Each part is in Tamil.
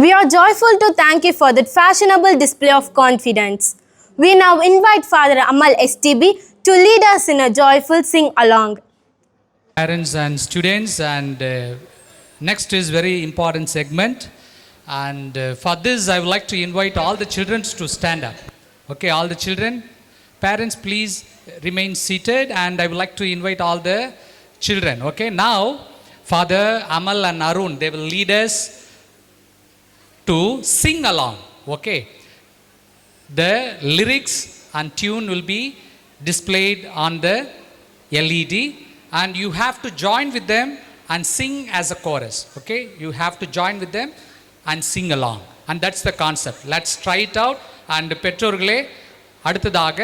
We are joyful to thank you for that fashionable display of confidence. We now invite Father Amal STB to lead us in a joyful sing-along. Parents and students, and next is very important segment, and for this I would like to invite all the children to stand up. Okay, all the children, parents please remain seated, and I would like to invite all the children. Okay, now Father Amal and Arun, they will lead us to sing along. Okay, the lyrics and tune will be displayed on the LED, and you have to join with them and sing as a chorus. Okay, you have to join with them and sing along, and that's the concept. Let's try it out. And பெற்றோர்களே, அடுத்ததாக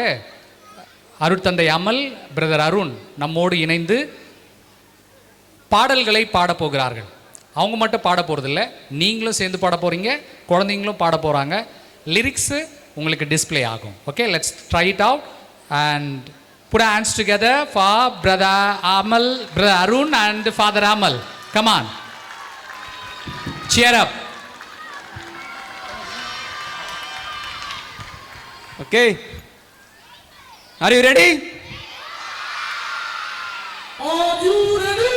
அருட்தந்தை அமல் பிரதர் அருண் நம்மோடு இணைந்து பாடல்களை பாட போகிறார்கள். அவங்க மட்டும் பாட போகிறதில்ல, நீங்களும் சேர்ந்து பாட போகிறீங்க, குழந்தைங்களும் பாட போகிறாங்க. லிரிக்ஸு உங்களுக்கு டிஸ்பிளே ஆகும். Okay, let's try it out and put our hands together for brother Amal, brother Arun and Father Amal. Come on, cheer up. Okay, are you ready? Are you ready?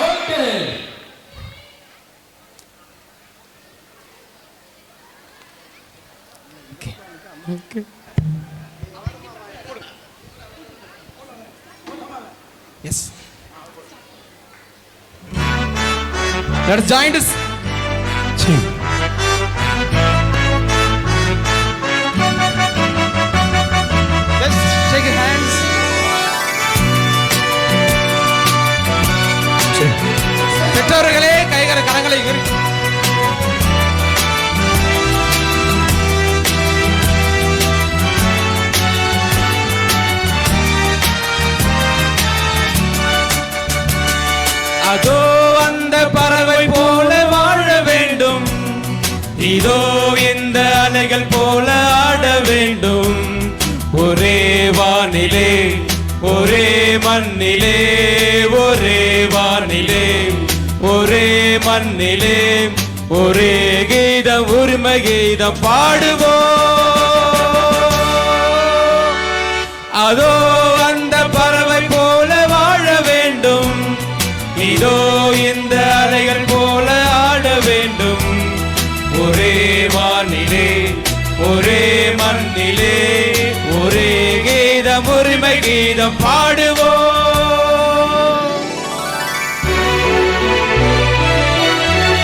Okay. Okay. Yes. Let's join this. Let's shake your hands. பெற்றோர்களே, கைகளை கரங்களை உயர்த்தி அதோ அந்த பறவை போல வாழ வேண்டும், இதோ இந்த அலைகள் போல ஆட வேண்டும். ஒரே வானிலே, ஒரே மண்ணிலே, ஒரே வானிலே, ஒரே மண்ணிலே, ஒரே கீதம், உரிமை கீதம் பாடுவோம். அதோ அந்த பறவை போல வாழ வேண்டும், இதோ இந்த அலைகள் போல ஆட வேண்டும். ஒரே வானிலே, ஒரே மண்ணிலே, ஒரே கீதம், உரிமை கீதம் பாடுவோம்.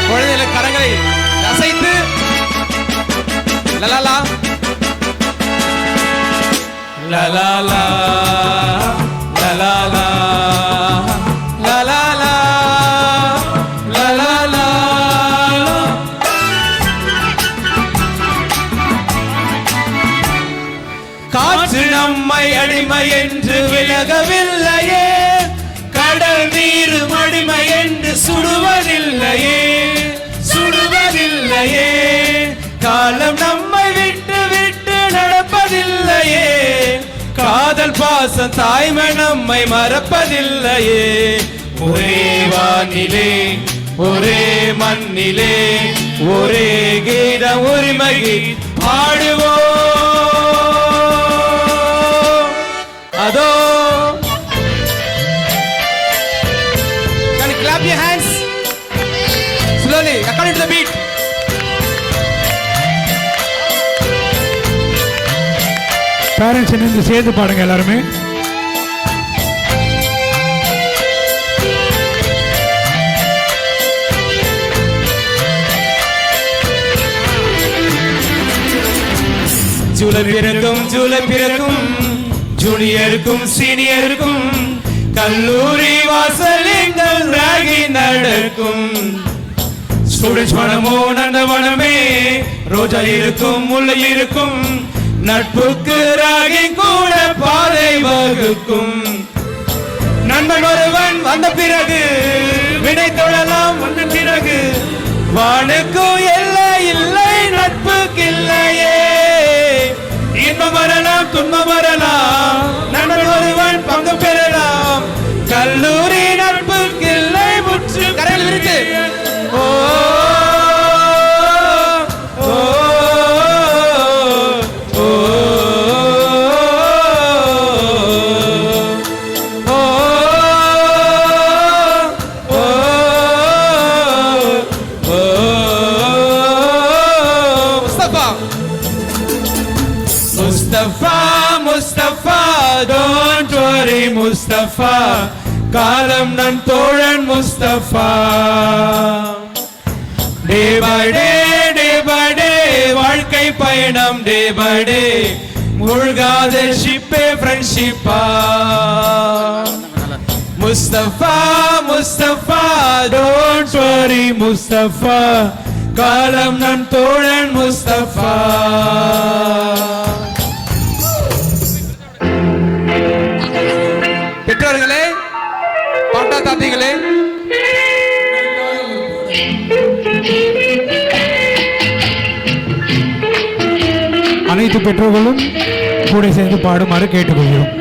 குழந்தைகளை கரங்களை அசைத்து லலலா லலலா லலலா காற்று நம்மை அடிமை என்று விலகவில்லையே, கடல் நீர் அடிமை என்று சுடுவதில்லையே, சுடுவதில்லையே. காலம் நம்மை விட்டு விட்டு நடப்பதில்லையே, காதல் பாசம் தாய்மை நம்மை மறப்பதில்லையே. ஒரே வானிலே, ஒரே மண்ணிலே, ஒரே கீதம், உரிமை பாடுவோம். அதோ, can you clap your hands slowly according to the beat? Parents இணைந்து சேர்ந்து பாடுங்க எல்லாருமே. ஜூலை பிறக்கும், ஜூலை பிறக்கும், ஜூனியருக்கும் சீனியருக்கும் கல்லூரி வாசல் எங்கள் ராகி நடக்கும். ஸ்டூடெண்ட்ஸ் மனமோ நந்தவனமே, ரோஜா இருக்கும், முல்லை இருக்கும், நட்புக்கு ராகி கூட பாதை வகுக்கும். நண்பன் ஒருவன் வந்த பிறகு விடை தொழலாம், வந்த பிறகு வானுக்கும் எல்லை இல்லை, நட்புக்கு இல்லையே. இன்பம் வரலாம், துன்பம் வரலாம், நண்பன் ஒருவன் பங்கு பெறலாம், கல்லூரி நட்புக்கு இல்லை முற்று கரையில் இருக்கு. ஓ முஸ்தபா don't worry முஸ்தபா காலம் நன் தோழன் முஸ்தபா day by day வாழ்க்கை பயணம் day by day மூழ்காத ஷிப்பே ஃப்ரெண்ட்ஷிப்பா Mustafa Mustafa don't worry Mustafa காலம் நன் தோழன் முஸ்தபா பெற்றோர்களே பாட்டா தாத்திகளே அனைத்து பெற்றோர்களும் கூட சேர்ந்து பாடுமாறு கேட்டுக்கொள்கிறோம்.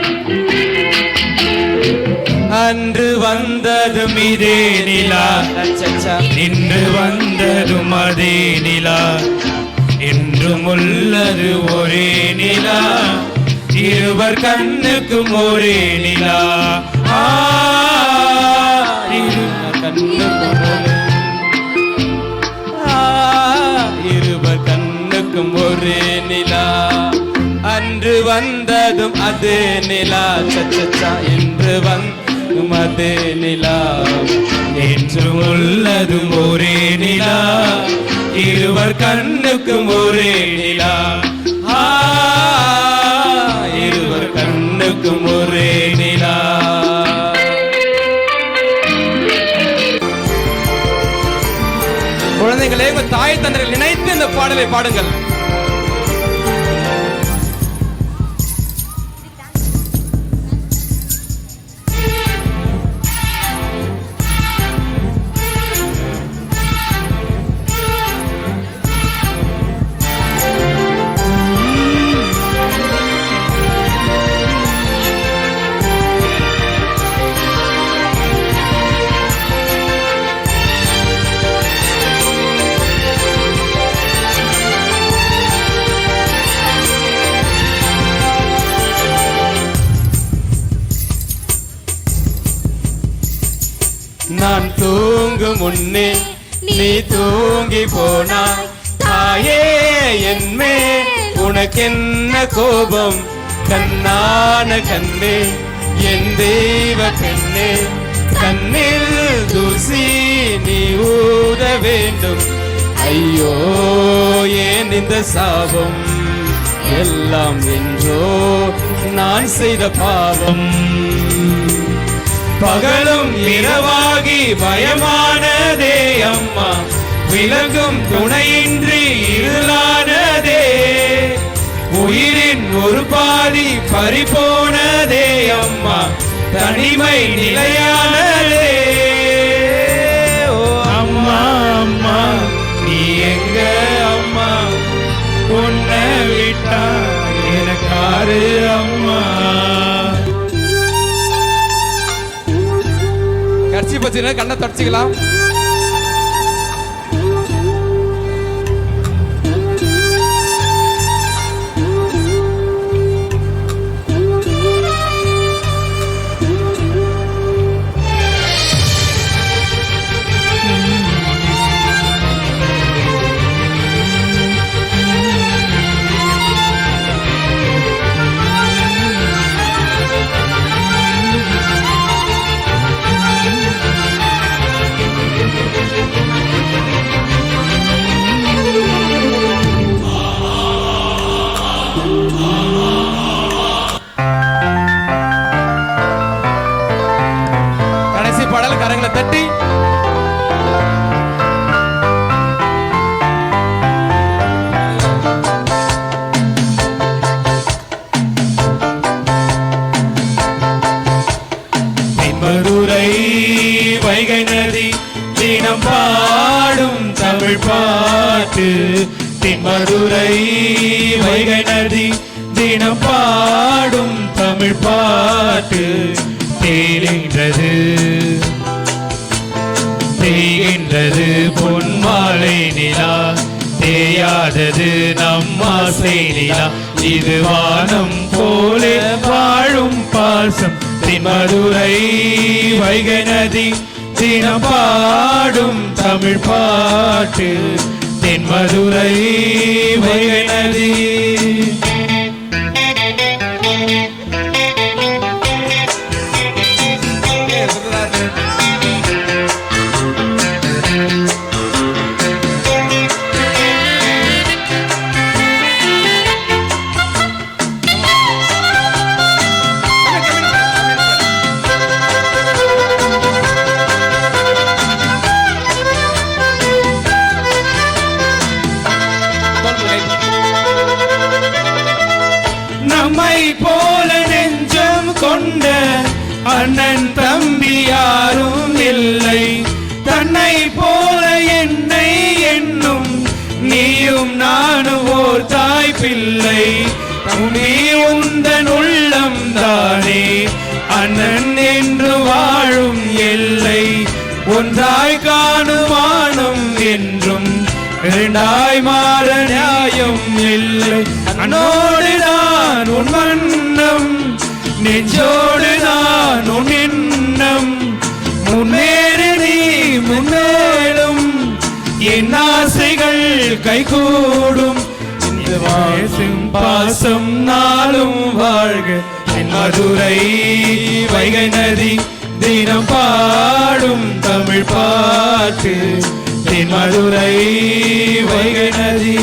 அன்று வந்ததும் இதே நிலா இன்று வந்ததும் அதே நிலா என்றும் உள்ளது ஒரே நிலா இருவர் கண்ணுக்கும் ஒரே நிலா இருவர் கண்ணுக்கும் ஒரே நிலா அன்று வந்ததும் அதே நிலா சச்சா என்று வந்ததும் அதே நிலா என்றும் உள்ளதும் ஒரே நிலா இருவர் கண்ணுக்கும் ஒரே நிலா இருவர் கண்ணுக்கும் ஒரே நிலா குழந்தைகளே உங்க தாய் தந்தையர்கள் நினைத்து இந்த பாடலை பாடுங்கள். நான் தூங்கும் முன்னே நீ தூங்கி போனாய் தாயே என்மே உனக்கென்ன கோபம் கண்ணான கண்ணே என் தெய்வ கண்ணே கண்ணில் தூசி நீ ஊத வேண்டும் ஐயோ ஏன் இந்த சாபம் எல்லாம் என்றோ நான் செய்த பாவம் பகலும் இரவாகி பயமானதே அம்மா விலகும் துணையின்றி இருளானதே உயிரின் ஒரு பாதி பறிபோனதே அம்மா தனிமை நிலையானதே ஓ அம்மா அம்மா நீ எங்க அம்மா உன்னை விட்டா எனக்காரு அம்மா கட்சி பத்தின கண்ணை தொடச்சிக்கலாம். பாடல் கரங்களை தட்டி மதுரை வைகை நதி தினம் பாடும் தமிழ் பாட்டு மதுரை வைகை நதி தினம் பாடும் தமிழ் பாட்டு தேகின்றது தேகின்றது பொன்மாலை நிலா தேயாதது நம்மாசை நிலா இது வானம் போலே வாழும் பாசம் மதுரை வைகை நதி தினம் பாடும் தமிழ் பாட்டு தென்மதுரை வைகை நதி அண்ணன் தம்பி யாரும் இல்லை, தன்னை போல என்னை என்னும் நீயும் நானும் ஓர் தாய் பிள்ளை. நீ உந்தன் உள்ளம் தானே அண்ணன் என்று வாழும் எல்லை. ஒன்றாய் காணுமானும் என்றும் இரண்டாய் மாற நியாயம் இல்லை. அண்ணோடு நான் உன் வண்ணம், நெஞ்சோடு நான் உன் எண்ணம். முன்னேறு நீ முன்னேறும், என் ஆசைகள் கைகூடும். இந்த வாசும் பாசம் நாளும் வாழ்க. என் மதுரை வைகை நதி தினம் பாடும் தமிழ் பாட்டு. என் மதுரை வைகை நதி.